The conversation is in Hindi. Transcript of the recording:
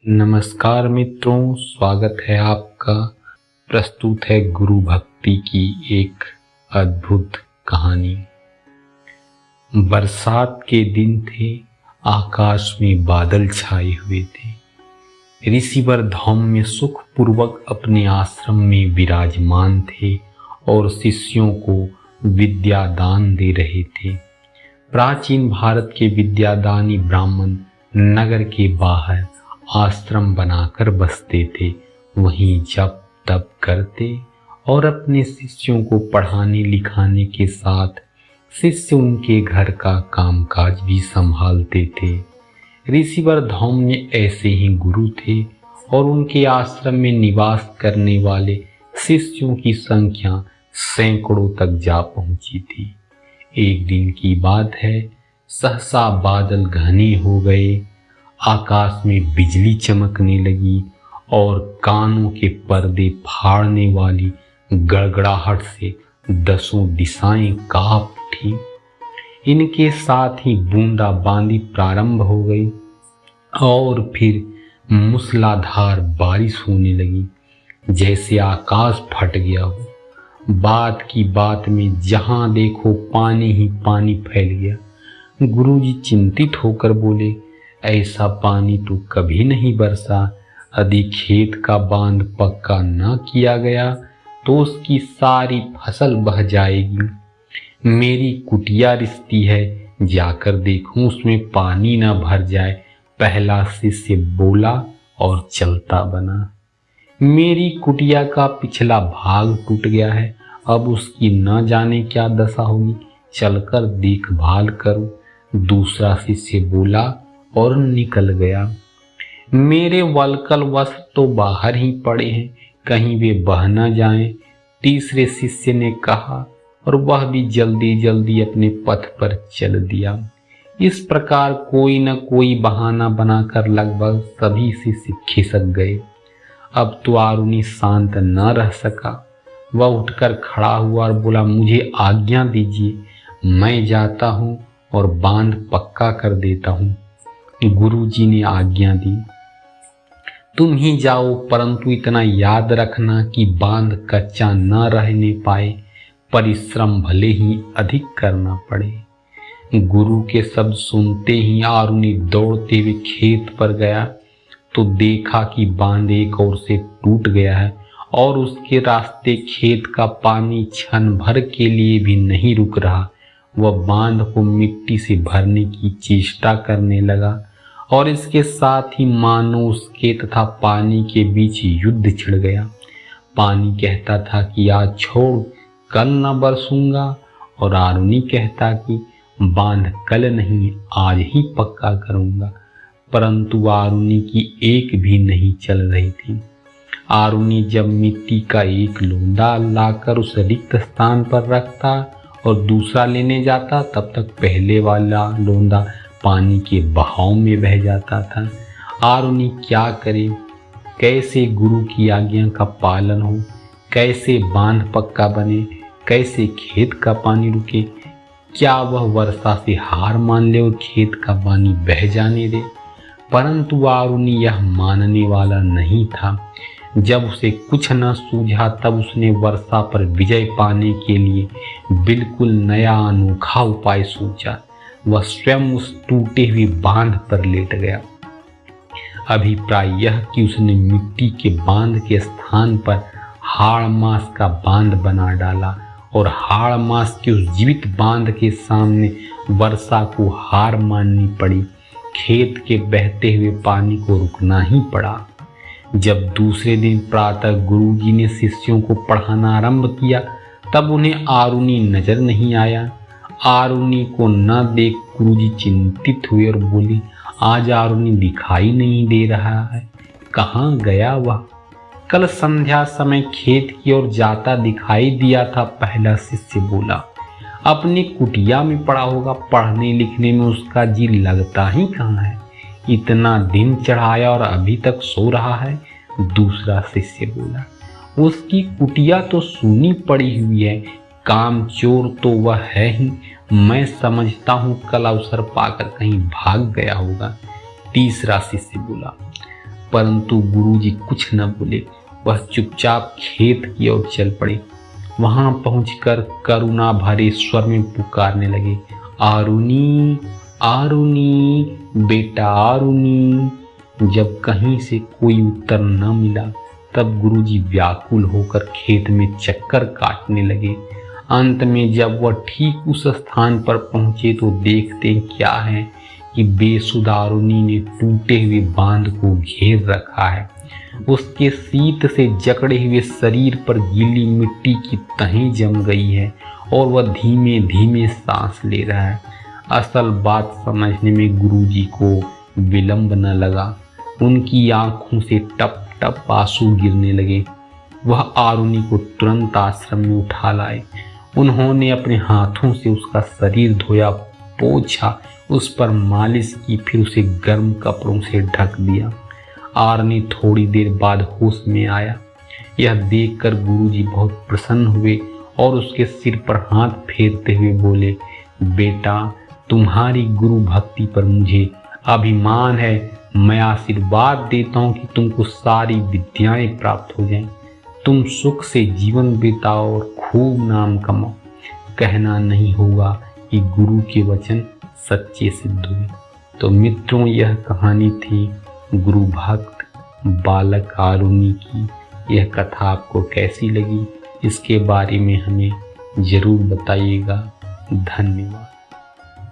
नमस्कार मित्रों, स्वागत है आपका। प्रस्तुत है गुरु भक्ति की एक अद्भुत कहानी। बरसात के दिन थे, आकाश में बादल छाए हुए थे। ऋषिवर धौम्य सुखपूर्वक अपने आश्रम में विराजमान थे और शिष्यों को विद्यादान दे रहे थे। प्राचीन भारत के विद्यादानी ब्राह्मण नगर के बाहर आश्रम बनाकर बसते थे, वहीं जप तप करते और अपने शिष्यों को पढ़ाने लिखाने के साथ शिष्य उनके घर का कामकाज भी संभालते थे। ऋषिवर धौम्य ऐसे ही गुरु थे और उनके आश्रम में निवास करने वाले शिष्यों की संख्या सैकड़ों तक जा पहुंची थी। एक दिन की बात है, सहसा बादल घने हो गए, आकाश में बिजली चमकने लगी और कानों के पर्दे फाड़ने वाली गड़गड़ाहट से दसों दिशाएं कांप उठी। इनके साथ ही बूंदाबांदी प्रारंभ हो गई और फिर मूसलाधार बारिश होने लगी, जैसे आकाश फट गया हो। बात की बात में जहां देखो पानी ही पानी फैल गया। गुरुजी चिंतित होकर बोले, ऐसा पानी तो कभी नहीं बरसा। यदि खेत का बांध पक्का न किया गया तो उसकी सारी फसल बह जाएगी। मेरी कुटिया रिश्ती है, जाकर देखूं उसमें पानी न भर जाए। पहला शिष्य बोला और चलता बना। मेरी कुटिया का पिछला भाग टूट गया है, अब उसकी न जाने क्या दशा होगी, चलकर देखभाल करूं। दूसरा शिष्य बोला और निकल गया। मेरे वलकल वस्त्र तो बाहर ही पड़े हैं, कहीं वे बह न जाएं। तीसरे शिष्य ने कहा और वह भी जल्दी जल्दी अपने पथ पर चल दिया। इस प्रकार कोई न कोई बहाना बनाकर लगभग सभी शिष्य खिसक गए। अब तो आरुणि शांत न रह सका। वह उठकर खड़ा हुआ और बोला, मुझे आज्ञा दीजिए, मैं जाता हूँ और बांध पक्का कर देता हूँ। गुरुजी ने आज्ञा दी, तुम ही जाओ, परंतु इतना याद रखना कि बांध कच्चा न रहने पाए, परिश्रम भले ही अधिक करना पड़े। गुरु के शब्द सुनते ही आरुणि दौड़ते हुए खेत पर गया तो देखा कि बांध एक ओर से टूट गया है और उसके रास्ते खेत का पानी क्षण भर के लिए भी नहीं रुक रहा। वह बांध को मिट्टी से भरने की चेष्टा करने लगा और इसके साथ ही मानो उसके तथा पानी के बीच युद्ध छिड़ गया। पानी कहता था कि आज छोड़, कल न बरसूंगा, और आरुणि कहता कि बांध कल नहीं आज ही पक्का करूंगा। परंतु आरुणि की एक भी नहीं चल रही थी। आरुणि जब मिट्टी का एक लोंदा लाकर उस रिक्त स्थान पर रखता और दूसरा लेने जाता, तब तक पहले वाला लोंदा पानी के बहाव में बह जाता था। आरुणि क्या करे, कैसे गुरु की आज्ञा का पालन हो, कैसे बांध पक्का बने, कैसे खेत का पानी रुके। क्या वह वर्षा से हार मान ले और खेत का पानी बह जाने दे? परंतु आरुणि यह मानने वाला नहीं था। जब उसे कुछ न सूझा तब उसने वर्षा पर विजय पाने के लिए बिल्कुल नया अनोखा उपाय सोचा। वह स्वयं उस टूटे हुए बांध पर लेट गया। अभिप्राय यह कि उसने मिट्टी के बांध के स्थान पर हाड़ मास का बांध बना डाला और हाड़ मास के उस जीवित बांध के सामने वर्षा को हार माननी पड़ी। खेत के बहते हुए पानी को रुकना ही पड़ा। जब दूसरे दिन प्रातः गुरुजी ने शिष्यों को पढ़ाना आरंभ किया तब उन्हें आरुणि नजर नहीं आया। आरुणि को न देख गुरुजी चिंतित हुए और बोली, आज आरुणि दिखाई नहीं दे रहा है, कहाँ गया वह? कल संध्या समय खेत की ओर जाता दिखाई दिया था। पहला शिष्य बोला, अपनी कुटिया में पड़ा होगा, पढ़ने लिखने में उसका जी लगता ही कहाँ है, इतना दिन चढ़ाया और अभी तक सो रहा है। दूसरा शिष्य बोला, उसकी कुटिया तो सूनी पड़ी हुई है, काम चोर तो वह है ही, मैं समझता हूँ कल अवसर पाकर कहीं भाग गया होगा। तीसरा शिष्य बोला, परंतु गुरुजी कुछ न बोले। वह चुपचाप खेत की ओर चल पड़े। वहां पहुंचकर करुणा भरे स्वर में पुकारने लगे, आरुनी आरुनी, बेटा आरुनी। जब कहीं से कोई उत्तर न मिला तब गुरुजी व्याकुल होकर खेत में चक्कर काटने लगे। अंत में जब वह ठीक उस स्थान पर पहुंचे तो देखते क्या है कि बेसुधा आरुनी ने टूटे हुए बांध को घेर रखा है। उसके शीत से जकड़े हुए शरीर पर गीली मिट्टी की तहें जम गई है और वह धीमे धीमे सांस ले रहा है। असल बात समझने में गुरुजी को विलंब न लगा। उनकी आंखों से टप टप आंसू गिरने लगे। वह आरुनी को तुरंत आश्रम में उठा लाए। उन्होंने अपने हाथों से उसका शरीर धोया, पोंछा, उस पर मालिश की, फिर उसे गर्म कपड़ों से ढक दिया। आरुनी थोड़ी देर बाद होश में आया। यह देखकर गुरुजी बहुत प्रसन्न हुए और उसके सिर पर हाथ फेरते हुए बोले, बेटा तुम्हारी गुरु भक्ति पर मुझे अभिमान है। मैं आशीर्वाद देता हूँ कि तुमको सारी विद्याएं प्राप्त हो जाएं। तुम सुख से जीवन बिताओ और खूब नाम कमाओ। कहना नहीं होगा कि गुरु के वचन सच्चे सिद्ध हुए। तो मित्रों, यह कहानी थी गुरु भक्त बालक आरुनी की। यह कथा आपको कैसी लगी, इसके बारे में हमें जरूर बताइएगा। धन्यवाद।